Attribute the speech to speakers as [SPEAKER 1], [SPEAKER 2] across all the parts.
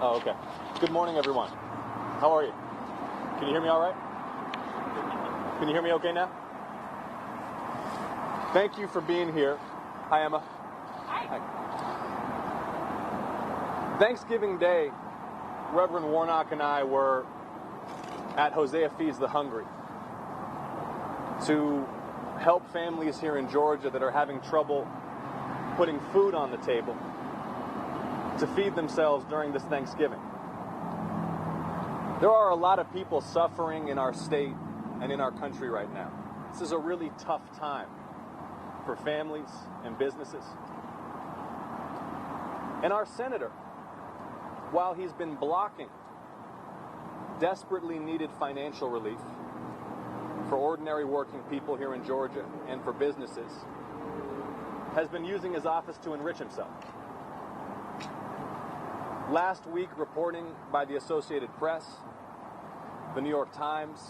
[SPEAKER 1] Oh, okay. Good morning, everyone. How are you? Can you hear me all right? Can you hear me okay now? Thank you for being here. Hi, Emma. Hi. Thanksgiving Day, Reverend Warnock and I were at Hosea Feeds the Hungry to help families here in Georgia that are having trouble putting food on the table to feed themselves during this Thanksgiving. There are a lot of people suffering in our state and in our country right now. This is a really tough time for families and businesses. And our senator, while he's been blocking desperately needed financial relief for ordinary working people here in Georgia and for businesses, has been using his office to enrich himself. Last week, reporting by the Associated Press, the New York Times,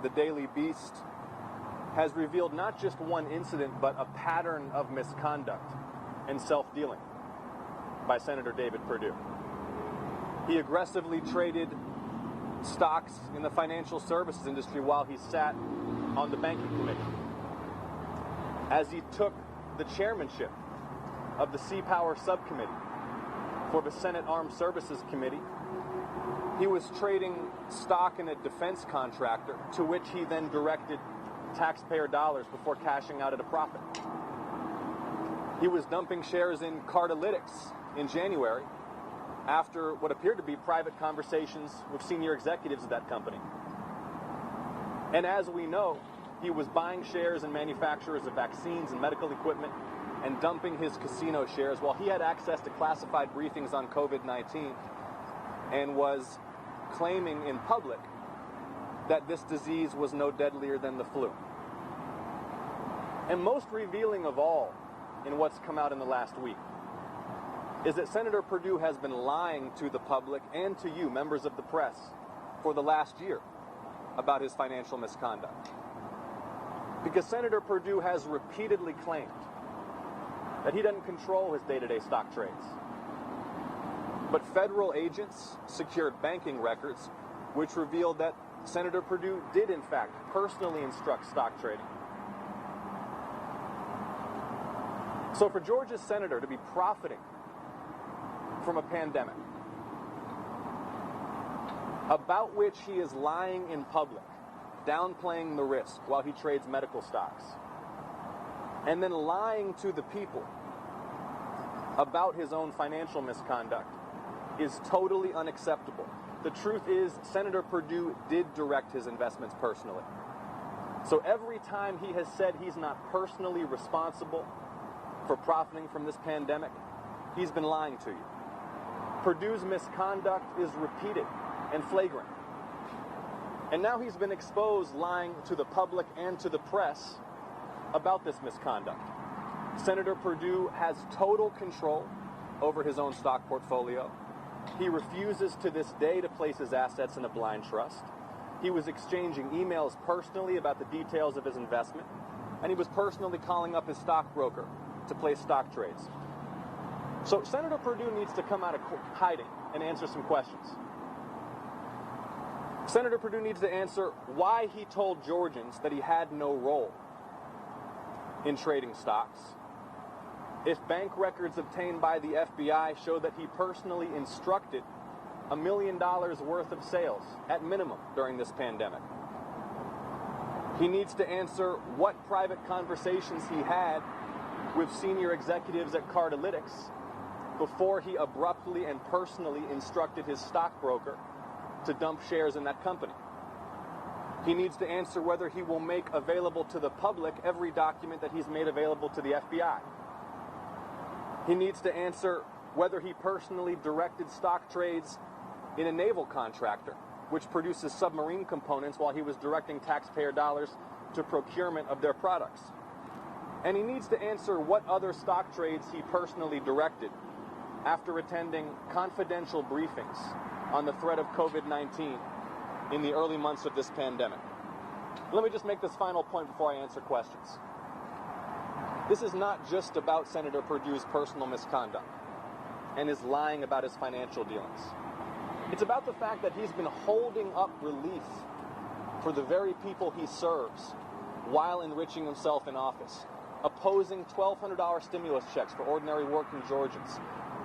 [SPEAKER 1] the Daily Beast, has revealed not just one incident, but a pattern of misconduct and self-dealing by Senator David Perdue. He aggressively traded stocks in the financial services industry while he sat on the banking committee. As he took the chairmanship of the Sea Power Subcommittee for the Senate Armed Services Committee, he was trading stock in a defense contractor to which he then directed taxpayer dollars before cashing out at a profit. He was dumping shares in Cartalytics in January after what appeared to be private conversations with senior executives of that company. And as we know, he was buying shares in manufacturers of vaccines and medical equipment and dumping his casino shares while he had access to classified briefings on COVID-19 and was claiming in public that this disease was no deadlier than the flu. And most revealing of all in what's come out in the last week is that Senator Perdue has been lying to the public and to you, members of the press, for the last year about his financial misconduct. Because Senator Perdue has repeatedly claimed that he doesn't control his day-to-day stock trades. But federal agents secured banking records which revealed that Senator Perdue did, in fact, personally instruct stock trading. So for Georgia's senator to be profiting from a pandemic about which he is lying in public, downplaying the risk while he trades medical stocks, and then lying to the people about his own financial misconduct is totally unacceptable. The truth is, Senator Perdue did direct his investments personally. So every time he has said he's not personally responsible for profiting from this pandemic, he's been lying to you. Perdue's misconduct is repeated and flagrant. And now he's been exposed lying to the public and to the press about this misconduct. Senator Perdue has total control over his own stock portfolio. He refuses to this day to place his assets in a blind trust. He was exchanging emails personally about the details of his investment, and he was personally calling up his stockbroker to place stock trades. So Senator Perdue needs to come out of hiding and answer some questions. Senator Perdue needs to answer why he told Georgians that he had no role in trading stocks. If bank records obtained by the FBI show that he personally instructed $1 million worth of sales, at minimum, during this pandemic. He needs to answer what private conversations he had with senior executives at Cartalytics before he abruptly and personally instructed his stockbroker to dump shares in that company. He needs to answer whether he will make available to the public every document that he's made available to the FBI. He needs to answer whether he personally directed stock trades in a naval contractor, which produces submarine components, while he was directing taxpayer dollars to procurement of their products. And he needs to answer what other stock trades he personally directed after attending confidential briefings on the threat of COVID-19 in the early months of this pandemic. Let me just make this final point before I answer questions. This is not just about Senator Perdue's personal misconduct and his lying about his financial dealings. It's about the fact that he's been holding up relief for the very people he serves while enriching himself in office, opposing $1,200 stimulus checks for ordinary working Georgians,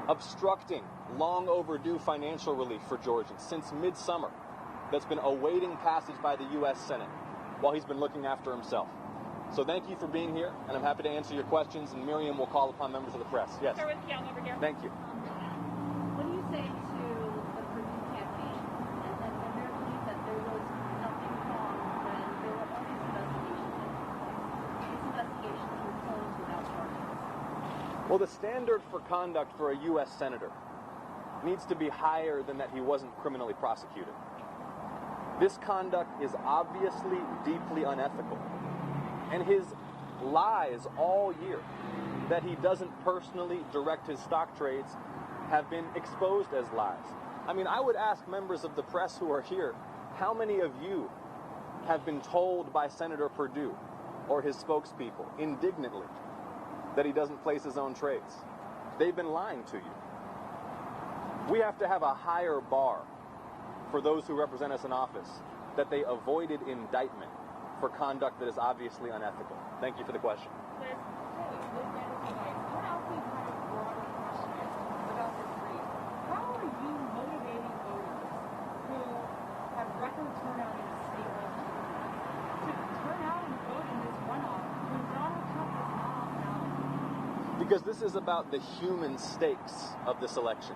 [SPEAKER 1] obstructing long overdue financial relief for Georgians since midsummer that's been awaiting passage by the U.S. Senate while he's been looking after himself. So thank you for being here, and I'm happy to answer your questions, and Miriam will call upon members of the press. Yes.
[SPEAKER 2] Start with Jon over here.
[SPEAKER 1] Thank you.
[SPEAKER 3] What do you say to the Purdue campaign and their belief that there was nothing wrong when there were all these investigations in place? These investigations were closed without charges.
[SPEAKER 1] Well, the standard for conduct for a U.S. Senator needs to be higher than that he wasn't criminally prosecuted. This conduct is obviously deeply unethical. And his lies all year that he doesn't personally direct his stock trades have been exposed as lies. I mean, I would ask members of the press who are here, how many of you have been told by Senator Perdue or his spokespeople indignantly that he doesn't place his own trades? They've been lying to you. We have to have a higher bar for those who represent us in office, that they avoided indictment for conduct that is obviously unethical. Thank you for the question.
[SPEAKER 2] Liz?
[SPEAKER 4] How are you motivating voters who have record turnout in a state like Georgia to turn out and vote in this runoff when Donald Trump is not on the ballot?
[SPEAKER 1] Because this is about the human stakes of this election.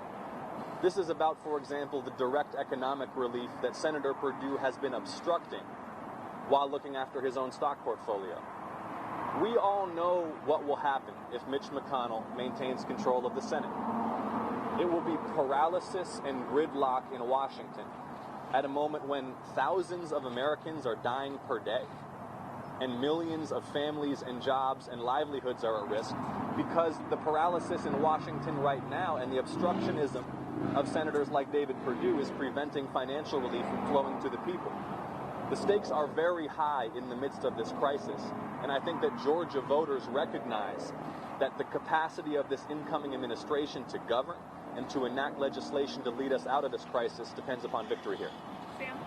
[SPEAKER 1] This is about, for example, the direct economic relief that Senator Perdue has been obstructing while looking after his own stock portfolio. We all know what will happen if Mitch McConnell maintains control of the Senate. It will be paralysis and gridlock in Washington at a moment when thousands of Americans are dying per day and millions of families and jobs and livelihoods are at risk because the paralysis in Washington right now and the obstructionism of senators like David Perdue is preventing financial relief from flowing to the people. The stakes are very high in the midst of this crisis, and I think that Georgia voters recognize that the capacity of this incoming administration to govern and to enact legislation to lead us out of this crisis depends upon victory here.
[SPEAKER 2] Sam?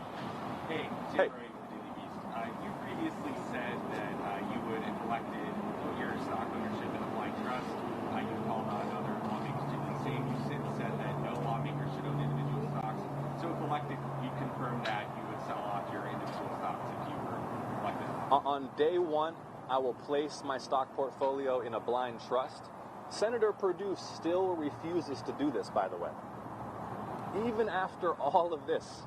[SPEAKER 5] Hey,
[SPEAKER 1] Hey.
[SPEAKER 5] Jim Ray with Daily Beast. You previously said that you would have elected your stock ownership in a blind trust. You called on other lawmakers to do the same. You since said that no lawmaker should own individual stocks. So if elected, you confirmed that you would sell off your individual stocks if you were elected.
[SPEAKER 1] On day one, I will place my stock portfolio in a blind trust. Senator Perdue still refuses to do this, by the way. Even after all of this,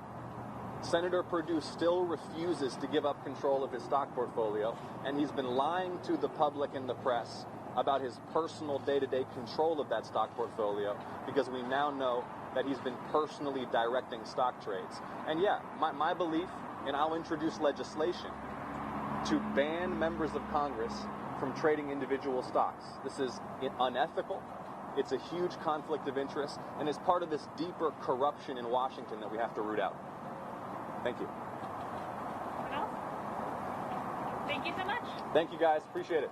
[SPEAKER 1] Senator Perdue still refuses to give up control of his stock portfolio, and he's been lying to the public and the press about his personal day-to-day control of that stock portfolio, because we now know that he's been personally directing stock trades. And yeah, my belief, and I'll introduce legislation to ban members of Congress from trading individual stocks. This is unethical. It's a huge conflict of interest, and is part of this deeper corruption in Washington that we have to root out. Thank you.
[SPEAKER 2] Anyone else? Thank you so much.
[SPEAKER 1] Thank you, guys. Appreciate it.